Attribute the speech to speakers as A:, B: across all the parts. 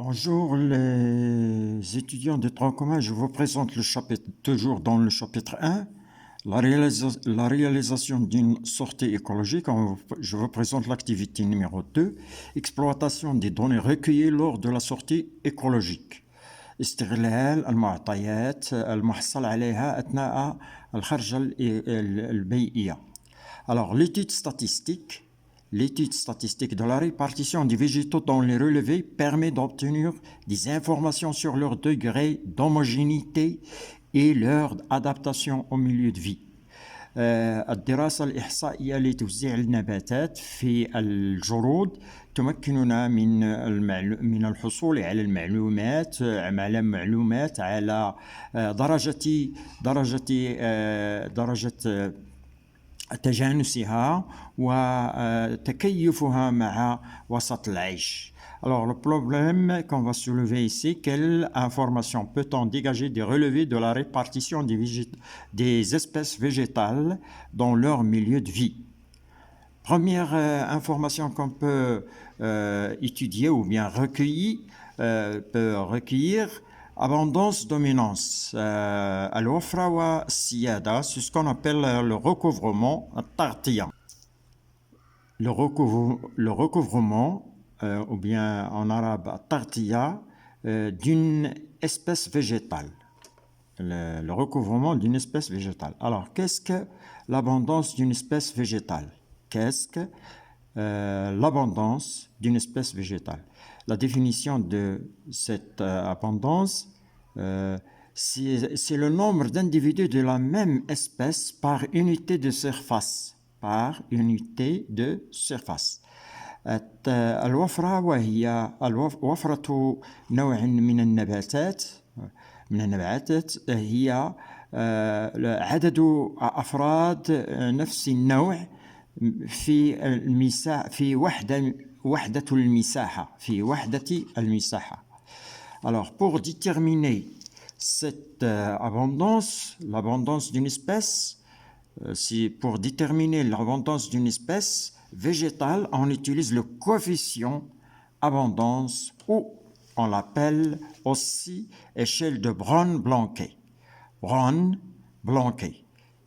A: Bonjour les étudiants de tronc commun, je vous présente le chapitre, toujours dans le chapitre 1, la réalisation d'une sortie écologique. Je vous présente l'activité numéro 2, exploitation des données recueillies lors de la sortie écologique. استغلال المعطيات المحصل عليها أثناء الخرجة البيئية. Alors, l'étude statistique de la répartition des végétaux dans les relevés permet d'obtenir des informations sur leur degré d'homogénéité et leur adaptation au milieu de vie. الدراسة الإحصائية لتوزيع النباتات في الجرود تمكننا من الحصول على المعلومات على درجة تجانسها وتكيفها مع وسط العيش. Alors le problème qu'on va soulever ici, quelle information peut-on dégager des relevés de la répartition des espèces végétales dans leur milieu de vie? Première information qu'on peut étudier ou bien recueillir, abondance, dominance. الوفرة والسيادة, c'est ce qu'on appelle le recouvrement التغطية. Le recouvrement, ou bien en arabe التغطية, d'une espèce végétale. Le recouvrement d'une espèce végétale. Alors, qu'est-ce que l'abondance d'une espèce végétale? Qu'est-ce que l'abondance d'une espèce végétale? La définition de cette abondance, c'est le nombre d'individus de la même espèce par unité de surface. الوفرة وهي وفرة نوع من النباتات هي عدد أفراد نفس النوع في وحدة المساحة. Alors, pour déterminer cette abondance, l'abondance d'une espèce, pour déterminer l'abondance d'une espèce végétale, on utilise le coefficient abondance ou on l'appelle aussi échelle de Brown-Blanquet.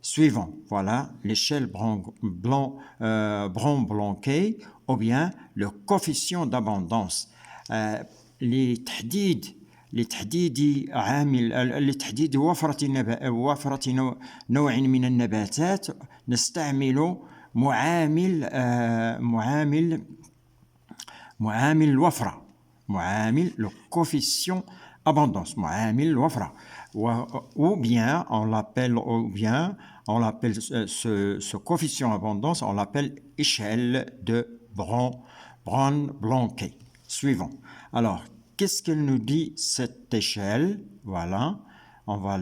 A: Suivant, voilà l'échelle Brown-Blanquet ou bien le coefficient d'abondance. لتحديد وفرة نوع من النباتات نستعمل معامل الوفرة, le coefficient abondance, معامل الوفرة, ou bien on l'appelle ce coefficient abondance, on l'appelle échelle de Brown-Blanquet. Suivant. Alors, qu'est-ce qu'elle nous dit cette échelle? Voilà, on va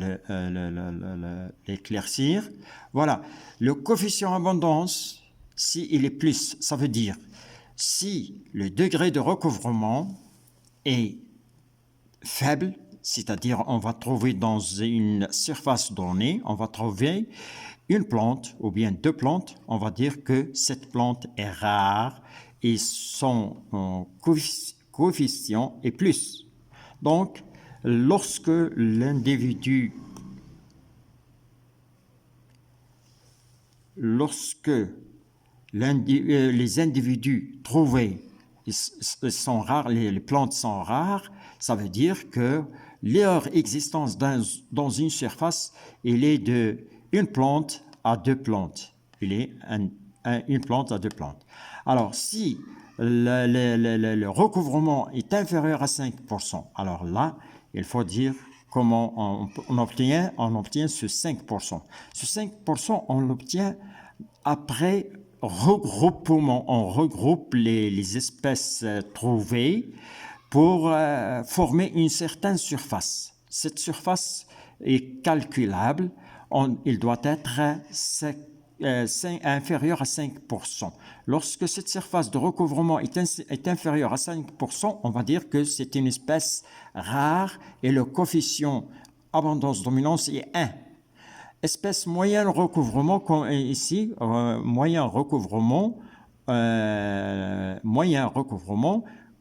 A: l'éclaircir. Voilà, le coefficient abondance, s'il est plus, ça veut dire si le degré de recouvrement est faible, c'est-à-dire on va trouver dans une surface donnée, on va trouver une plante ou bien deux plantes, on va dire que cette plante est rare et son coefficient est plus. Donc, lorsque les individus trouvés sont rares, les plantes sont rares, ça veut dire que leur existence dans une surface, il est de une plante à deux plantes. Une plante à deux plantes. Alors, si le recouvrement est inférieur à 5%, alors là, il faut dire comment on obtient ce 5%. Ce 5%, on l'obtient après regroupement. On regroupe les espèces trouvées pour former une certaine surface. Cette surface est calculable. Il doit être inférieur à 5%. Lorsque cette surface de recouvrement est inférieure à 5%, on va dire que c'est une espèce rare et le coefficient abondance-dominance est 1. Espèce moyen recouvrement, comme ici, moyen recouvrement,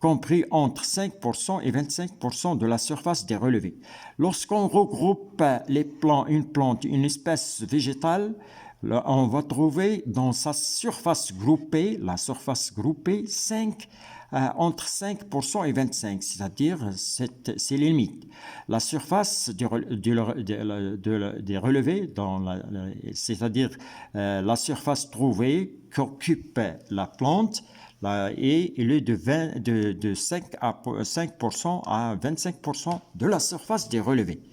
A: compris entre 5% et 25% de la surface des relevés. Lorsqu'on regroupe une plante, une espèce végétale, là, on va trouver dans sa surface groupée, la surface groupée, entre 5% et 25%, c'est-à-dire c'est les limites. La surface des relevés, c'est-à-dire la surface trouvée qu'occupe la plante, et il est de 5% à 25% de la surface des relevés.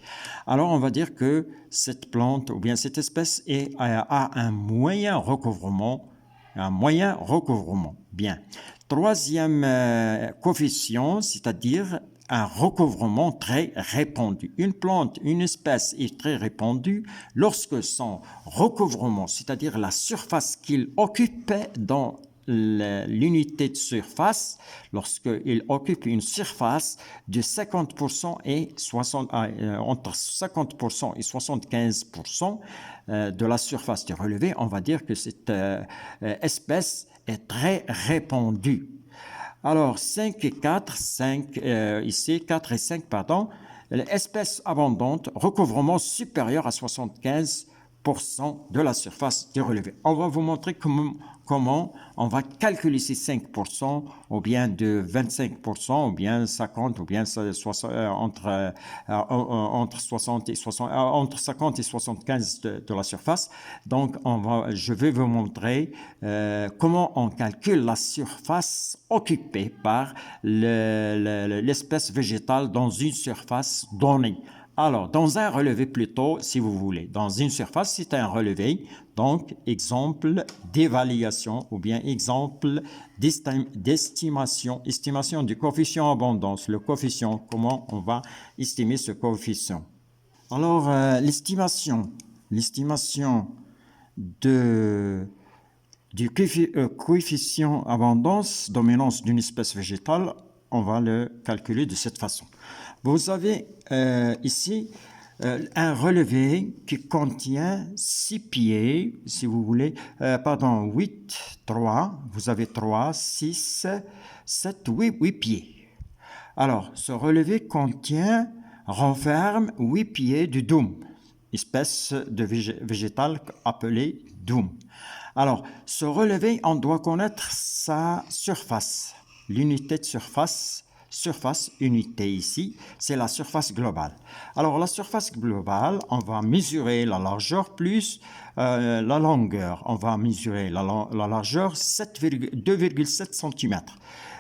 A: Alors, on va dire que cette plante ou bien cette espèce a un moyen recouvrement. Bien. Troisième coefficient, c'est-à-dire un recouvrement très répandu. Une plante, une espèce est très répandue lorsque son recouvrement, c'est-à-dire la surface qu'il occupe dans l'unité de surface, lorsqu'il occupe une surface de 50% et entre 50% et 75% de la surface de relevé, on va dire que cette espèce est très répandue. Alors, 5 et 4, ici, 4 et 5, pardon, l'espèce abondante, recouvrement supérieur à 75% de la surface de relevé. On va vous montrer comment on va calculer ces 5%, ou bien de 25%, ou bien 50%, ou bien entre 50 et 75% de la surface. Donc, je vais vous montrer comment on calcule la surface occupée par l'espèce végétale dans une surface donnée. Alors, dans un relevé plutôt, si vous voulez, dans une surface, c'est un relevé. Donc, exemple d'évaluation ou bien exemple d'estimation, estimation du coefficient abondance. Le coefficient, comment on va estimer ce coefficient? Alors, l'estimation du coefficient abondance, dominance d'une espèce végétale, on va le calculer de cette façon. Vous avez ici un relevé qui contient 6 pieds, si vous voulez, 8, 3, vous avez 3, 6, 7, 8 pieds. Alors, ce relevé renferme 8 pieds de doum, espèce de végétale appelée doum. Alors, ce relevé, on doit connaître sa surface, l'unité de surface unité ici, c'est la surface globale. Alors, la surface globale, on va mesurer la largeur plus la longueur. On va mesurer la largeur 2,7 cm.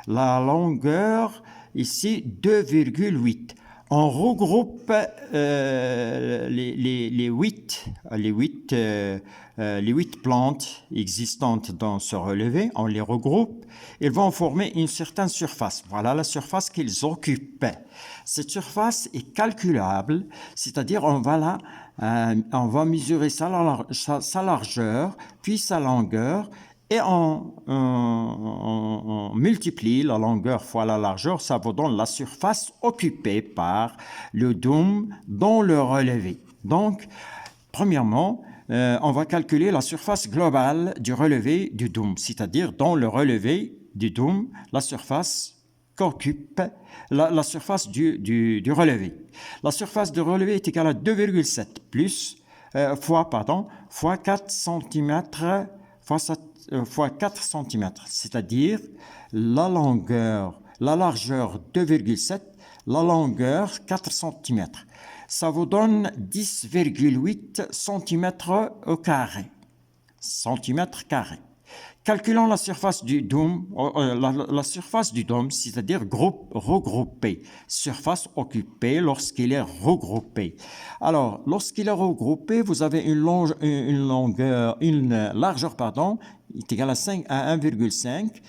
A: La longueur, ici, 2,8. On regroupe les 8 plantes existantes dans ce relevé, on les regroupe, ils vont former une certaine surface. Voilà la surface qu'ils occupent. Cette surface est calculable, c'est-à-dire on va mesurer sa largeur, puis sa longueur, et on multiplie la longueur fois la largeur, ça vous donne la surface occupée par le doum dans le relevé. Donc, premièrement, on va calculer la surface globale du relevé du doum, c'est-à-dire dans le relevé du doum, la surface qu'occupe la surface du relevé. La surface du relevé est égale à 2,7 fois 4 cm fois 4 cm, c'est-à-dire la largeur 2,7, la longueur 4 cm. Ça vous donne 10,8 cm au carré. Calculons la surface du dôme, c'est-à-dire regroupé. Surface occupée lorsqu'il est regroupé. Alors, lorsqu'il est regroupé, vous avez une largeur, est égale à 1,5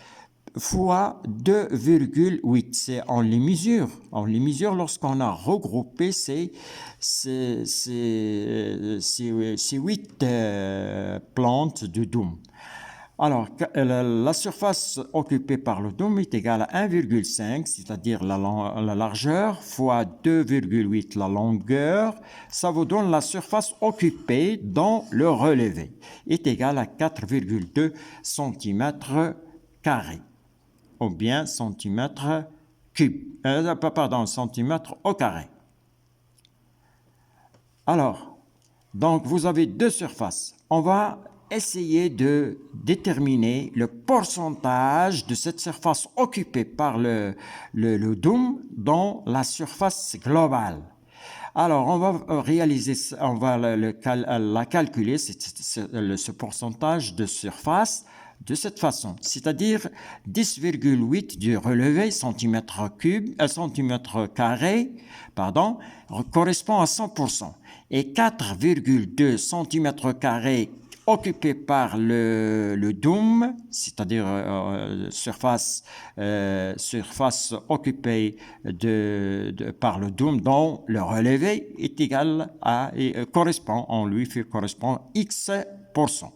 A: fois 2,8. C'est on les mesure. On les mesure lorsqu'on a regroupé ces 8 plantes de dôme. Alors, la surface occupée par le dôme est égale à 1,5, c'est-à-dire la largeur, fois 2,8 la longueur. Ça vous donne la surface occupée dans le relevé, est égale à 4,2 cm². ou bien centimètres cubes, centimètres au carré. Alors, donc vous avez deux surfaces. On va essayer de déterminer le pourcentage de cette surface occupée par le dôme dans la surface globale. Alors, on va réaliser, on va la calculer, ce pourcentage de surface de cette façon, c'est-à-dire 10,8 du relevé centimètre carré, correspond à 100%, et 4,2 centimètres carrés occupés par le dôme, c'est-à-dire surface occupée par le dôme dont le relevé est égal à, correspond X%.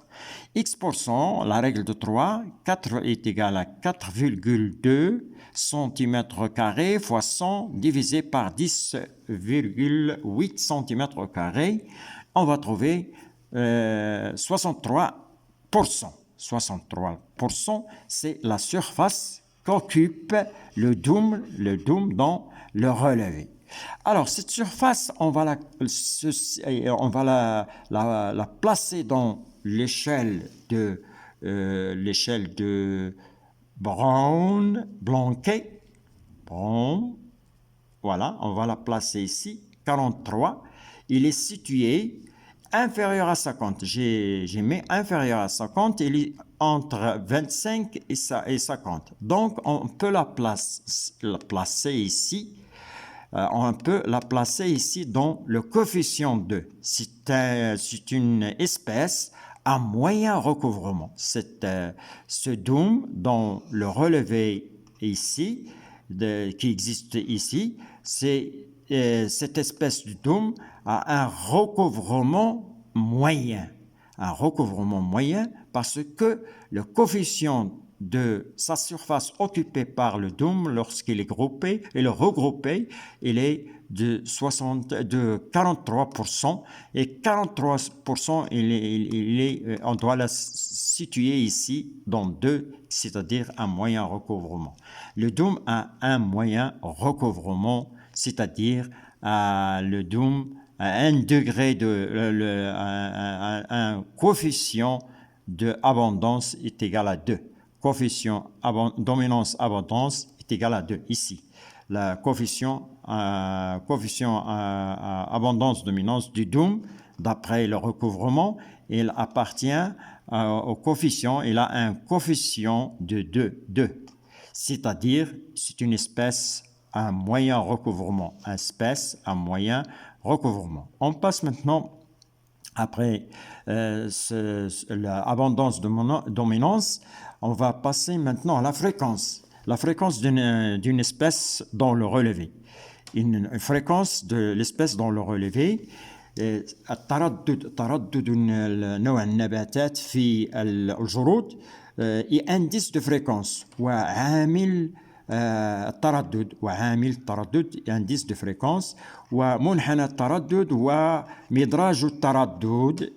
A: X%, la règle de 3, 4 est égal à 4,2 cm² fois 100 divisé par 10,8 cm². On va trouver 63%. 63%, c'est la surface qu'occupe le dôme dans le relevé. Alors, cette surface, on va la placer dans l'échelle de Brown, Blanquet. Brown, voilà, on va la placer ici, 43. Il est situé inférieur à 50. J'ai mis inférieur à 50, il est entre 25 et 50. Donc, on peut la placer ici. On peut la placer ici dans le coefficient 2. C'est une espèce à moyen recouvrement. Ce dôme dont le relevé ici, qui existe ici, cette espèce de dôme a un recouvrement moyen. Un recouvrement moyen parce que le coefficient de sa surface occupée par le dôme lorsqu'il est regroupé, il est de 43%, et 43%, on doit la situer ici dans 2, c'est-à-dire un moyen recouvrement. Le dôme a un moyen recouvrement, c'est-à-dire le dôme a un degré un coefficient d'abondance est égal à 2. Coefficient dominance-abondance est égal à 2 ici. Le coefficient abondance-dominance du dôme, d'après le recouvrement, il appartient au coefficient, il a un coefficient de 2. C'est-à-dire, c'est une espèce à moyen recouvrement. On passe maintenant, après l'abondance dominance, on va passer maintenant à la fréquence. La fréquence d'une espèce dans le relevé. Une fréquence de l'espèce dans le relevé. تردد نوع النباتات في الجرود indice de fréquence وعامل التردد indice de fréquence ومنحنى التردد ومدراج التردد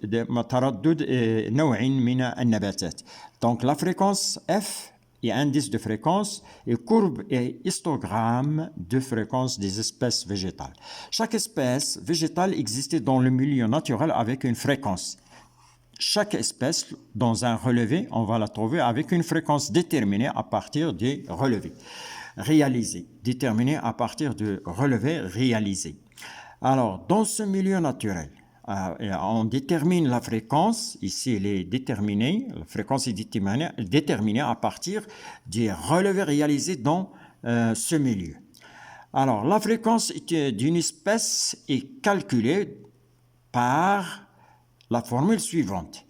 A: تردد نوع من النباتات. Donc la fréquence F et indice de fréquence et courbe et histogramme de fréquence des espèces végétales. Chaque espèce végétale existait dans le milieu naturel avec une fréquence. Chaque espèce dans un relevé, on va la trouver avec une fréquence déterminée à partir des relevés réalisés. Alors, dans ce milieu naturel, on détermine la fréquence, ici elle est déterminée, la fréquence est déterminée à partir des relevés réalisés dans ce milieu. Alors, la fréquence d'une espèce est calculée par la formule suivante.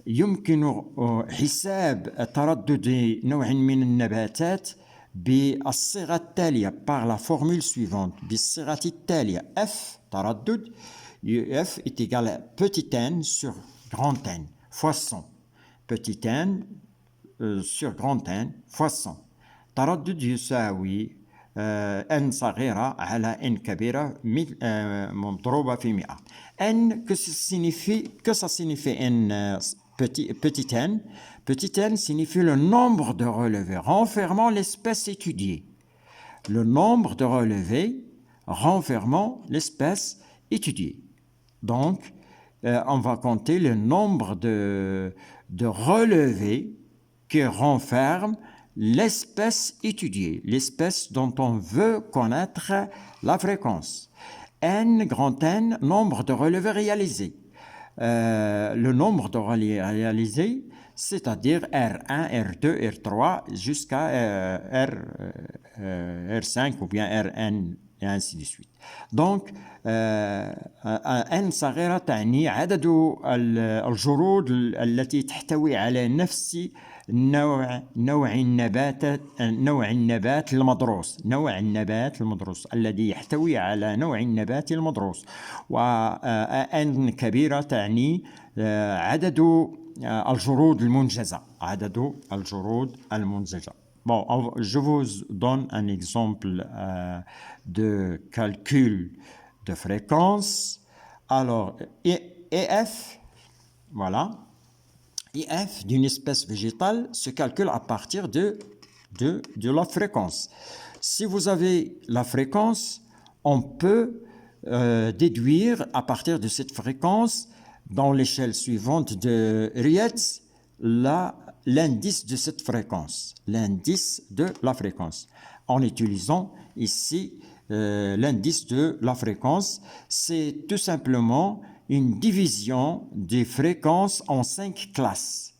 A: يمكن حساب تردد نوع من النباتات بالصيغة التالية par la formule suivante بالصيغة التالية F تردد F est égal à petit n sur grand N fois 100 petit n sur grand N fois 100 تردد يساوي n صغيرة على n كبيرة مضروبة في 100. N, que ça signifie n petit n. Petit n signifie le nombre de relevés renfermant l'espèce étudiée. Le nombre de relevés renfermant l'espèce étudiée. Donc, on va compter le nombre de relevés qui renferment l'espèce étudiée, l'espèce dont on veut connaître la fréquence. N, grand N, nombre de relevés réalisés. Le nombre de relevés réalisés, c'est-à-dire R1, R2, R3 jusqu'à R5 ou bien Rn et ainsi de suite. Donc n صغيرة تعني عدد الجرود التي تحتوي على نفس نوع النبات المدروس الذي يحتوي على نوع النبات المدروس. وN كبيرة تعني عدد الجرود المنجزة. Bon, je vous donne un exemple de calcul de fréquence. Alors, EF, voilà, EF d'une espèce végétale se calcule à partir de la fréquence. Si vous avez la fréquence, on peut déduire à partir de cette fréquence, dans l'échelle suivante de Rietz, l'indice de cette fréquence, l'indice de la fréquence. En utilisant ici l'indice de la fréquence, c'est tout simplement une division des fréquences en 5 classes.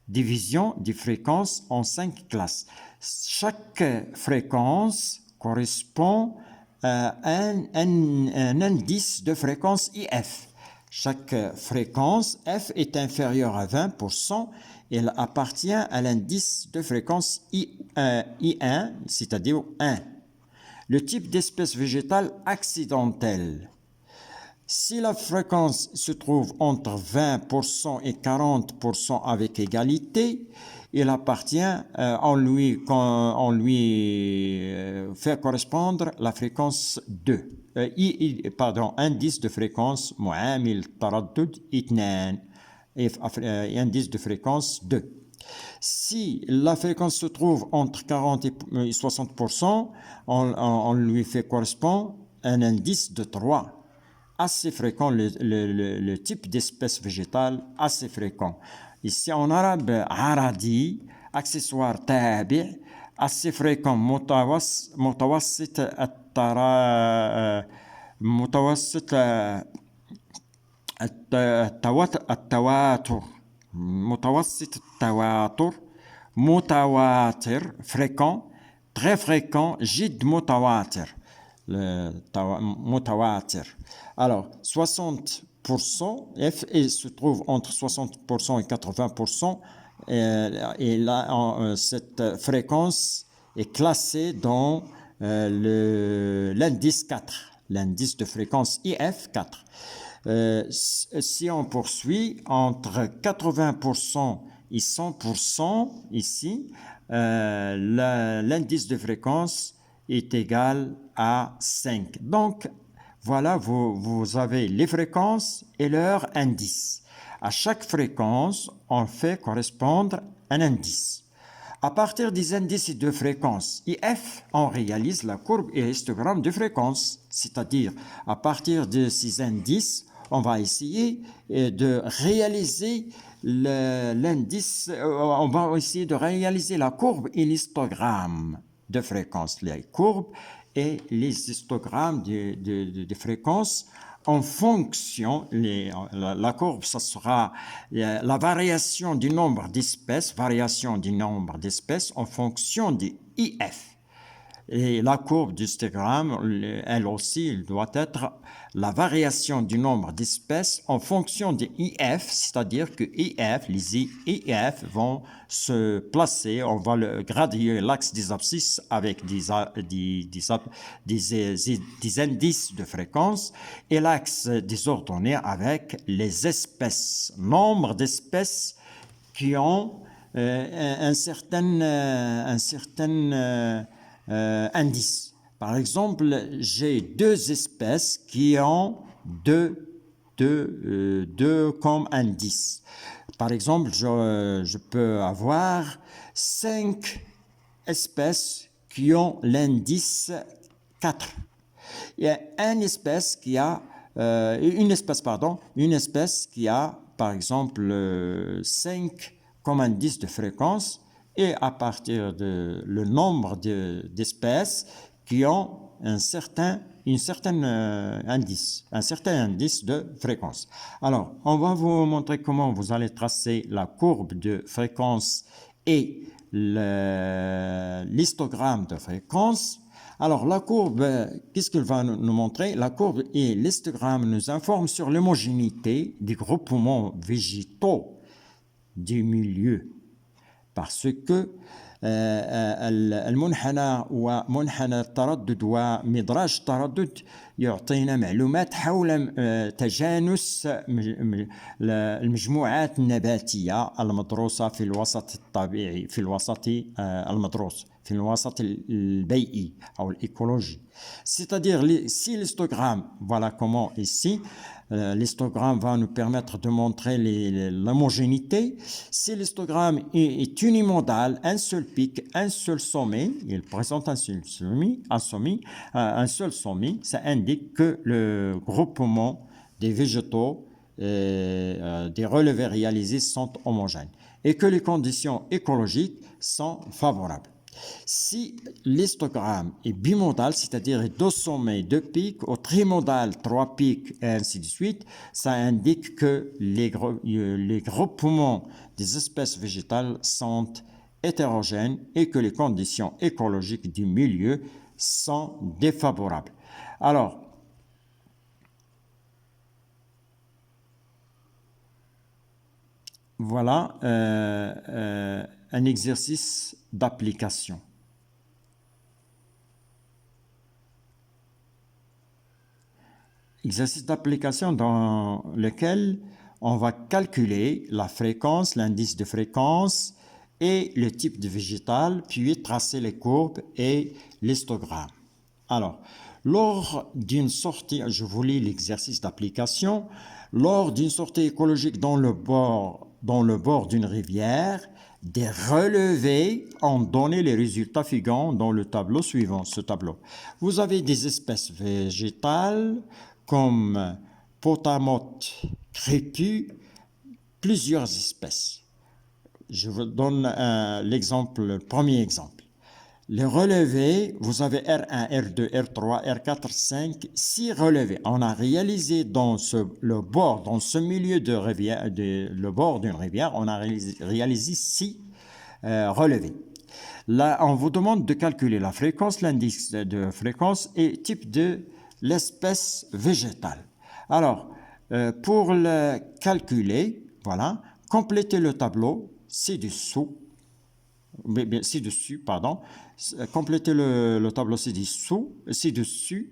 A: Division des fréquences en 5 classes. Chaque fréquence correspond à un indice de fréquence IF. Chaque fréquence F est inférieure à 20%. Elle appartient à l'indice de fréquence I1, c'est-à-dire 1. Le type d'espèce végétale accidentelle. Si la fréquence se trouve entre 20% et 40% avec égalité, il appartient, on lui fait correspondre la fréquence 2. Indice de fréquence معامل تردد 2. Indice de fréquence 2. Si la fréquence se trouve entre 40 et 60%, on lui fait correspondre un indice de 3. Assez fréquent, le type d'espèce végétale assez fréquent. Ici en arabe, aradi, accessoire tabi, assez fréquent, متوسط التواتر متوسط التواتر متواتر fréquent très fréquent جد متواتر متواتر. Alors 60% F se trouve entre 60% et 80%, et là cette fréquence est classée dans l'indice 4, l'indice de fréquence IF 4. Si on poursuit entre 80% et 100% ici, l'indice de fréquence est égal à 5. Donc, voilà, vous avez les fréquences et leur indice. À chaque fréquence, on fait correspondre un indice. À partir des indices de fréquence IF, on réalise la courbe et histogramme de fréquence. C'est-à-dire, à partir de ces indices, on va essayer de réaliser l'indice, on va essayer de réaliser la courbe et l'histogramme de fréquence, les courbes et les histogrammes de fréquence en fonction, la courbe, ça sera la variation du nombre d'espèces, en fonction de IF. Et la courbe d'histogramme, elle aussi, elle doit être la variation du nombre d'espèces en fonction de IF, c'est-à-dire que IF, les IF vont se placer, on va graduer l'axe des abscisses avec des indices de fréquence, et l'axe des ordonnées avec les espèces, nombre d'espèces qui ont un certain indice. Par exemple, j'ai deux espèces qui ont deux comme indice. Par exemple, je peux avoir 5 espèces qui ont l'indice 4. Il y a une espèce qui a, par exemple, 5 comme indice de fréquence, et à partir de le nombre d'espèces qui ont un certain indice de fréquence. Alors, on va vous montrer comment vous allez tracer la courbe de fréquence et l'histogramme de fréquence. Alors, la courbe, qu'est-ce qu'elle va nous montrer? La courbe et l'histogramme nous informent sur l'homogénéité des groupements végétaux du milieu. Parce que المنحنى ومنحنى التردد ومدراج التردد يعطينا معلومات حول تجانس المجموعات النباتية المدروسة في الوسط الطبيعي، في الوسط المدروس، في الوسط البيئي أو الإيكولوجي. C'est-à-dire, si l'histogramme, voilà comment ici, l'histogramme va nous permettre de montrer l'homogénéité. Si l'histogramme est unimodal, un seul pic, un seul sommet, il présente un seul sommet, ça indique que le groupement des végétaux, des relevés réalisés sont homogènes et que les conditions écologiques sont favorables. Si l'histogramme est bimodal, c'est-à-dire 2 sommets, 2 pics, ou trimodal, 3 pics, et ainsi de suite, ça indique que les groupements des espèces végétales sont hétérogènes et que les conditions écologiques du milieu sont défavorables. Alors, voilà un exercice d'application. Exercice d'application dans lequel on va calculer la fréquence, l'indice de fréquence et le type de végétal, puis tracer les courbes et l'histogramme. Alors, lors d'une sortie, je vous lis l'exercice d'application, lors d'une sortie écologique dans le bord d'une rivière, des relevés ont donné les résultats figurant dans le tableau suivant, ce tableau. Vous avez des espèces végétales comme potamote crépus, plusieurs espèces. Je vous donne le premier exemple. Les relevés, vous avez R1, R2, R3, R4, 5, 6 relevés. On a réalisé dans ce milieu de rivière, le bord d'une rivière, on a réalisé 6 relevés. Là, on vous demande de calculer la fréquence, l'indice de fréquence et type de l'espèce végétale. Alors, pour le calculer, voilà, complétez le tableau ci-dessus, complétez le tableau ci-dessus,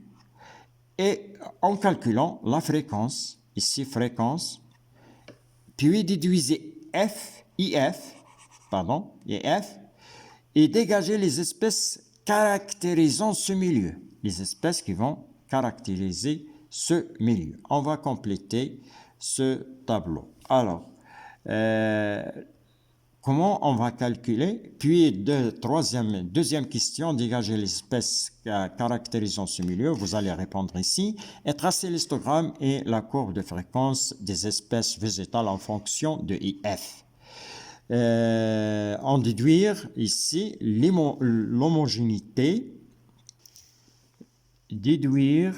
A: et en calculant la fréquence, ici fréquence, puis déduisez IF, et dégagez les espèces caractérisant ce milieu, les espèces qui vont caractériser ce milieu. On va compléter ce tableau. Alors, comment on va calculer? Puis, deuxième question, dégager les espèces caractérisant ce milieu. Vous allez répondre ici et tracer l'histogramme et la courbe de fréquence des espèces végétales en fonction de IF. En déduire ici l'homogénéité. Déduire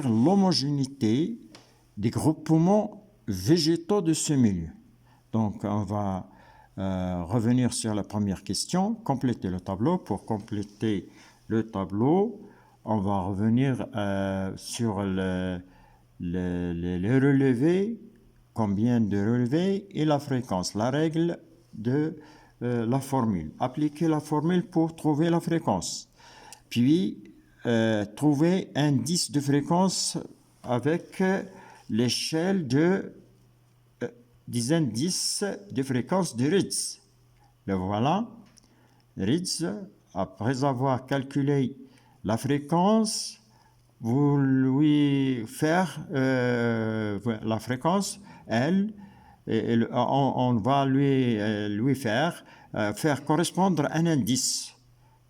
A: l'homogénéité des groupements végétaux de ce milieu. Donc, on va revenir sur la première question, compléter le tableau. Pour compléter le tableau, on va revenir sur les relevés, combien de relevés et la fréquence, la règle de la formule. Appliquer la formule pour trouver la fréquence. Puis, trouver un indice de fréquence avec l'échelle des indices de fréquence de Ritz. Le voilà. Ritz, après avoir calculé la fréquence, vous lui faire la fréquence, elle, on va lui faire correspondre un indice.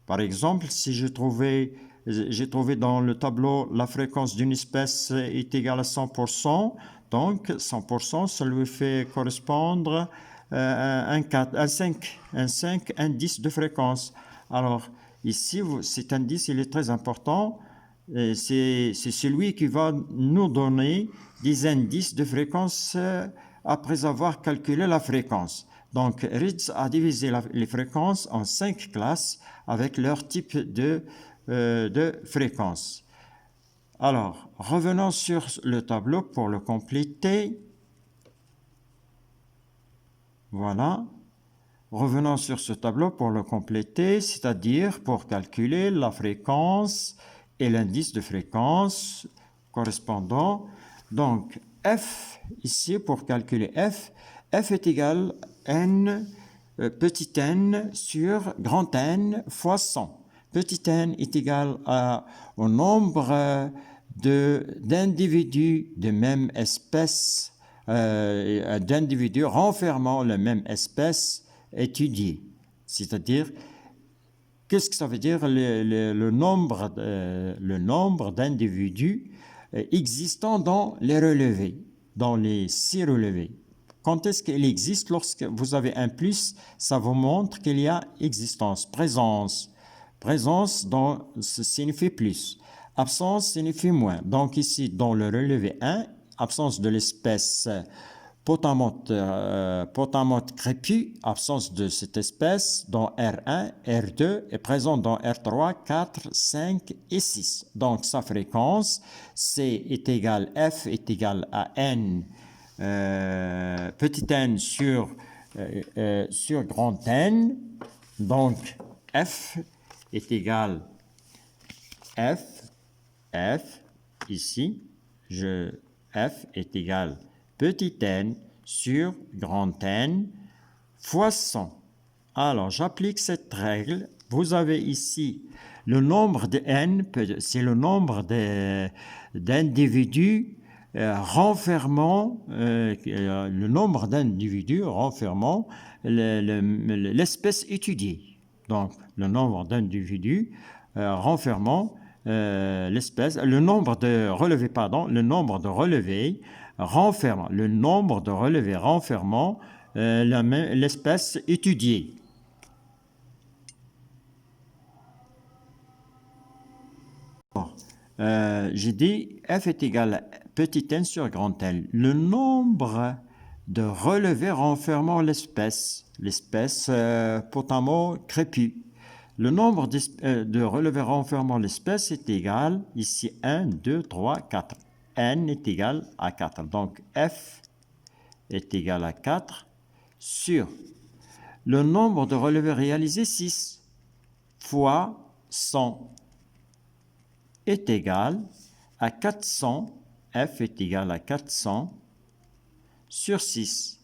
A: Par exemple, si j'ai trouvé dans le tableau la fréquence d'une espèce est égale à 100%, donc 100%, ça lui fait correspondre un 5 indice de fréquence. Alors, ici, cet indice, il est très important. C'est celui qui va nous donner des indices de fréquence après avoir calculé la fréquence. Donc, Ritz a divisé les fréquences en 5 classes avec leur type de fréquence. Alors, revenons sur le tableau pour le compléter. Voilà. Revenons sur ce tableau pour le compléter, c'est-à-dire pour calculer la fréquence et l'indice de fréquence correspondant. Donc, f, ici, pour calculer f est égal à n, petit n sur grand N fois 100. Petit n est égal au nombre d'individus de même espèce, d'individus renfermant la même espèce étudiée. C'est-à-dire, qu'est-ce que ça veut dire le nombre d'individus existants dans les relevés, dans les 6 relevés. Quand est-ce qu'il existe? Lorsque vous avez un plus, ça vous montre qu'il y a existence, présence. Présence signifie plus. Absence signifie moins. Donc ici, dans le relevé 1, absence de l'espèce potamote crépus, absence de cette espèce dans R1, R2 est présente dans R3, 4, 5 et 6. Donc sa fréquence, C est égal, F est égal à N, petit n sur grand N. Donc F est égal F ici, F est égal petit n sur grand N fois 100. Alors, j'applique cette règle. Vous avez ici le nombre de n, c'est le nombre d'individus renfermant, le nombre d'individus renfermant l'espèce étudiée. Donc, le nombre d'individus renfermant l'espèce, le nombre de relevés renfermant l'espèce étudiée. J'ai dit f est égal à petit n sur grand N. Le nombre de relevés renfermant l'espèce potamo crépus. Le nombre de relevés renfermant l'espèce est égal, ici 1, 2, 3, 4. N est égal à 4. Donc f est égal à 4 sur le nombre de relevés réalisés, 6, fois 100 est égal à 400. F est égal à 400 sur 6.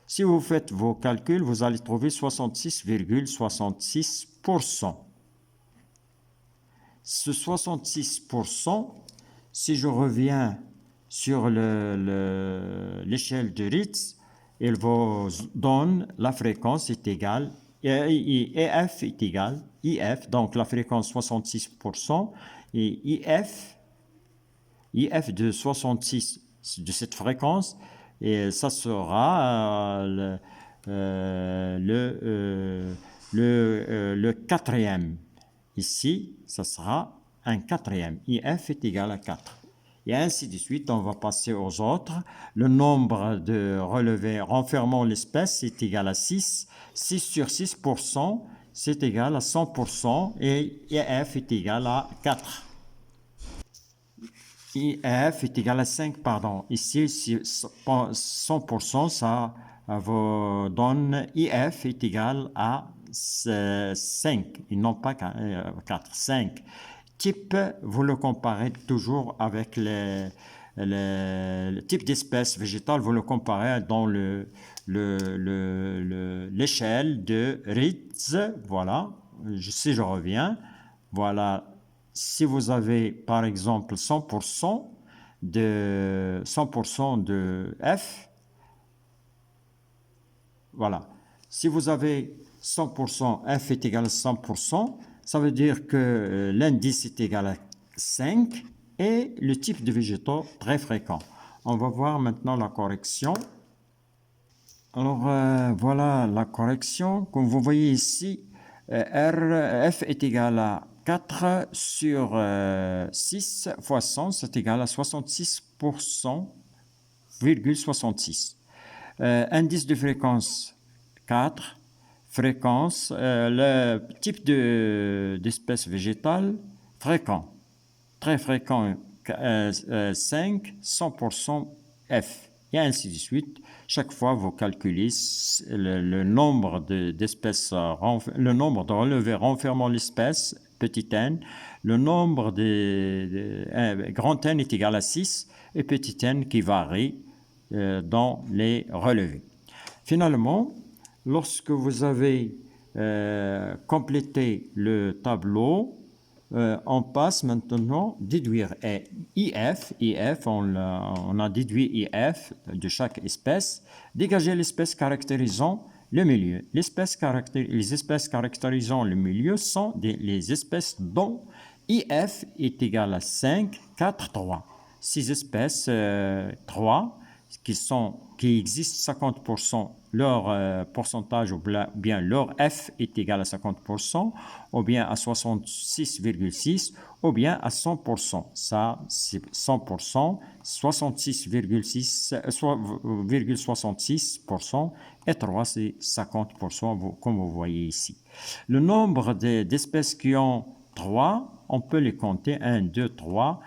A: Si vous faites vos calculs, vous allez trouver 66,66%. Ce 66%, si je reviens sur l'échelle de Ritz, il vous donne la fréquence est égale, EF est égal, IF, donc la fréquence 66%, et IF de 66 de cette fréquence, et ça sera le quatrième. Ici, ça sera un quatrième. IF est égal à 4. Et ainsi de suite, on va passer aux autres. Le nombre de relevés renfermant l'espèce est égal à 6. 6 sur 6%, c'est égal à 100%. Et IF est égal à 4. IF est égal à 5, pardon. Ici, 100%, ça vous donne IF est égal à 5, et non pas 4, 5. Type, vous le comparez toujours avec le type d'espèce végétale, vous le comparez dans l'échelle de Ritz. Voilà, si je reviens, voilà. Si vous avez par exemple 100% de F, voilà. Si vous avez 100%, f est égal à 100%, ça veut dire que l'indice est égal à 5 et le type de végétaux très fréquent. On va voir maintenant la correction. Alors, voilà la correction. Comme vous voyez ici, f est égal à 4 sur 6 fois 100, c'est égal à 66%,66. Indice de fréquence 4, fréquence, le type d'espèce végétale fréquent, très fréquent 5, 100% F, et ainsi de suite. Chaque fois, vous calculez le nombre d'espèces, le nombre de relevés renfermant l'espèce, petit n, le nombre grand N est égal à 6, et petit n qui varie dans les relevés. Finalement, lorsque vous avez complété le tableau, on passe maintenant déduire IF. IF, on a déduit IF de chaque espèce. Dégager l'espèce caractérisant le milieu. Les espèces caractérisant le milieu sont les espèces dont IF est égal à 5, 4, 3. Ces espèces 3 qui existent 50%, leur pourcentage ou bien leur F est égal à 50%, ou bien à 66,6, ou bien à 100%. Ça, c'est 100%, 66,66%, et 3, c'est 50%, comme vous voyez ici. Le nombre d'espèces qui ont 3, on peut les compter, 1, 2, 3,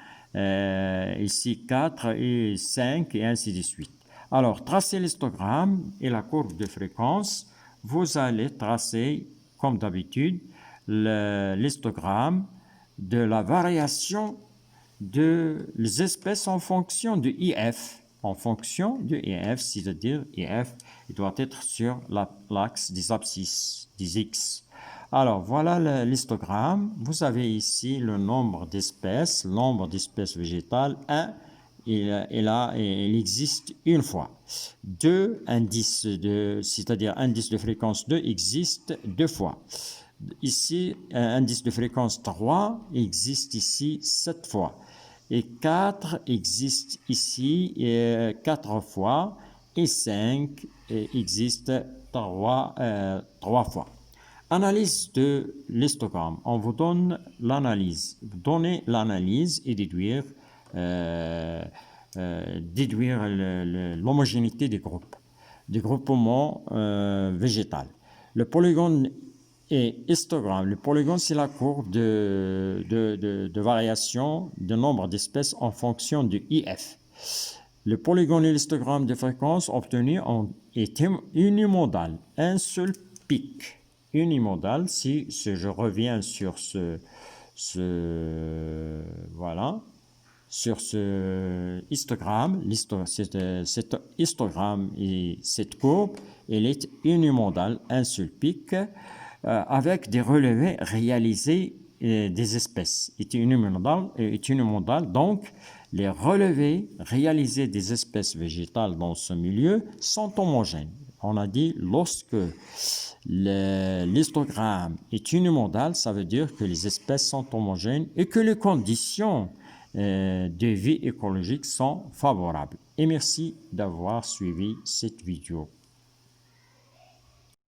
A: ici 4 et 5 et ainsi de suite. Alors, tracez l'histogramme et la courbe de fréquence. Vous allez tracer, comme d'habitude, l'histogramme de la variation des espèces en fonction de IF. En fonction de IF, c'est-à-dire IF, il doit être sur l'axe des abscisses, des X. Alors, voilà l'histogramme. Vous avez ici le nombre d'espèces végétales, 1, et là, il existe une fois. 2, c'est-à-dire indice de fréquence 2 existe 2 fois. Ici, indice de fréquence 3 existe ici 7 fois. Et 4 existe ici 4 fois. Et 5 existe 3 fois. Analyse de l'histogramme. On vous donne l'analyse. Donnez l'analyse et déduire l'homogénéité des groupes, des groupements végétaux. Le polygone et histogramme. Le polygone, c'est la courbe de variation du nombre d'espèces en fonction de IF. Le polygone et l'histogramme de fréquence obtenus est unimodal, un seul pic. Unimodal, si je reviens sur voilà, sur ce histogramme, cet histogramme et cette courbe, elle est unimodale, un seul pic, avec des relevés réalisés des espèces. Est unimodal, donc les relevés réalisés des espèces végétales dans ce milieu sont homogènes. On a dit lorsque l'histogramme est unimodal, ça veut dire que les espèces sont homogènes et que les conditions de vie écologique sont favorables. Et merci d'avoir suivi cette vidéo.